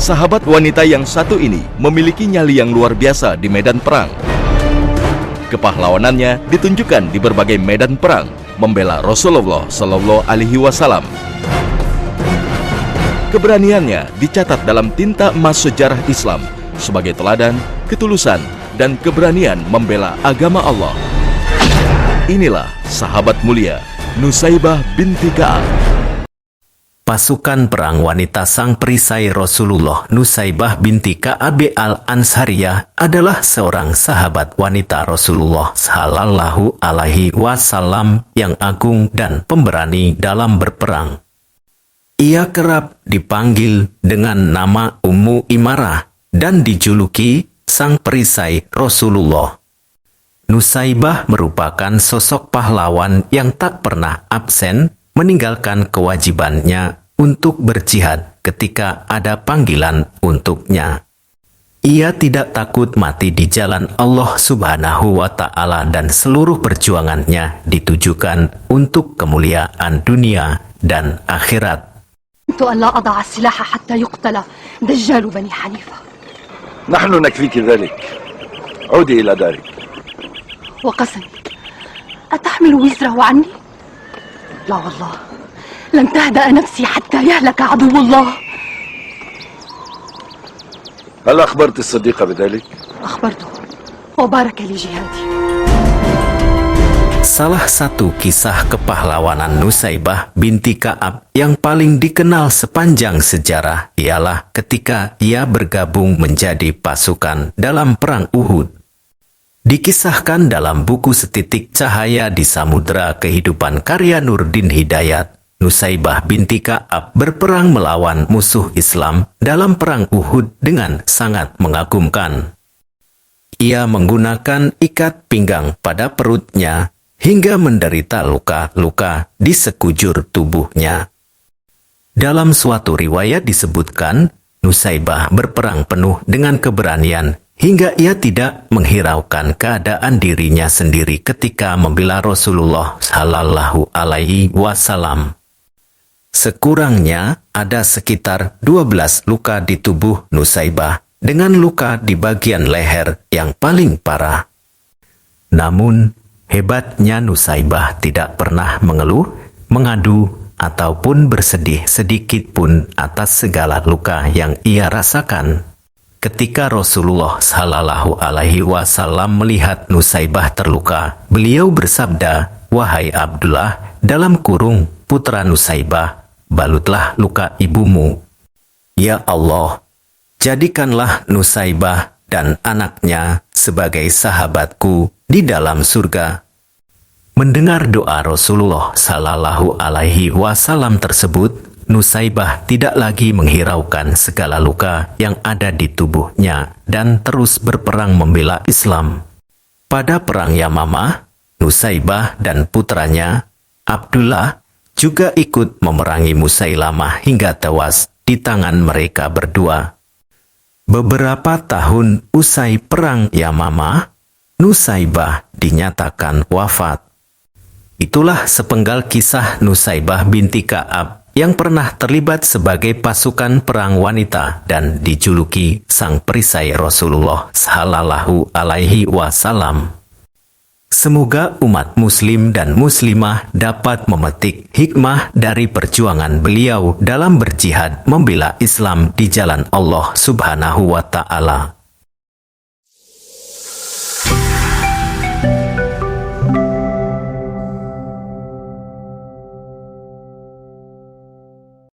Sahabat wanita yang satu ini memiliki nyali yang luar biasa di medan perang. Kepahlawanannya ditunjukkan di berbagai medan perang, membela Rasulullah Shallallahu Alaihi Wasallam. Keberaniannya dicatat dalam tinta emas sejarah Islam sebagai teladan, ketulusan, dan keberanian membela agama Allah. Inilah sahabat mulia Nusaibah binti Ka'ab. Pasukan perang wanita sang perisai Rasulullah Nusaibah binti Ka'ab al-Ansariyah adalah seorang sahabat wanita Rasulullah Sallallahu Alaihi Wasallam yang agung dan pemberani dalam berperang. Ia kerap dipanggil dengan nama Ummu Imarah dan dijuluki sang perisai Rasulullah. Nusaibah merupakan sosok pahlawan yang tak pernah absen meninggalkan kewajibannya untuk berjihad ketika ada panggilan untuknya. Ia tidak takut mati di jalan Allah Subhanahu wa Ta'ala dan seluruh perjuangannya ditujukan untuk kemuliaan dunia dan akhirat. أن لا أضع السلاح حتى يقتل دجال بني حنيفة. نحن نكفيك ذلك. عودي إلى دارك. وقسمك أتحمل وزره عني؟ لا والله لن تهدأ نفسي حتى يهلك عدو الله. هل أخبرت الصديق بذلك؟ أخبرته وبارك لي جهادي. Salah satu kisah kepahlawanan Nusaibah binti Ka'ab yang paling dikenal sepanjang sejarah ialah ketika ia bergabung menjadi pasukan dalam perang Uhud. Dikisahkan dalam buku Setitik Cahaya di Samudra Kehidupan karya Nurdin Hidayat, Nusaibah binti Ka'ab berperang melawan musuh Islam dalam perang Uhud dengan sangat mengagumkan. Ia menggunakan ikat pinggang pada perutnya hingga menderita luka-luka di sekujur tubuhnya. Dalam suatu riwayat disebutkan, Nusaibah berperang penuh dengan keberanian hingga ia tidak menghiraukan keadaan dirinya sendiri ketika membela Rasulullah Sallallahu Alaihi Wasallam. Sekurangnya ada sekitar 12 luka di tubuh Nusaibah dengan luka di bagian leher yang paling parah. Namun, hebatnya Nusaibah tidak pernah mengeluh, mengadu, ataupun bersedih sedikit pun atas segala luka yang ia rasakan. Ketika Rasulullah Sallallahu Alaihi Wasallam melihat Nusaibah terluka, beliau bersabda, "Wahai Abdullah, dalam kurung putra Nusaibah, balutlah luka ibumu. Ya Allah, jadikanlah Nusaibah dan anaknya sebagai sahabatku di dalam surga." Mendengar doa Rasulullah Sallallahu Alaihi Wasallam tersebut, Nusaibah tidak lagi menghiraukan segala luka yang ada di tubuhnya dan terus berperang membela Islam. Pada perang Yamamah, Nusaibah dan putranya, Abdullah, juga ikut memerangi Musailamah hingga tewas di tangan mereka berdua. Beberapa tahun usai perang Yamamah, Nusaibah dinyatakan wafat. Itulah sepenggal kisah Nusaibah binti Ka'ab yang pernah terlibat sebagai pasukan perang wanita dan dijuluki sang perisai Rasulullah Sallallahu Alaihi Wasallam. Semoga umat muslim dan muslimah dapat memetik hikmah dari perjuangan beliau dalam berjihad membela Islam di jalan Allah Subhanahu wa Ta'ala.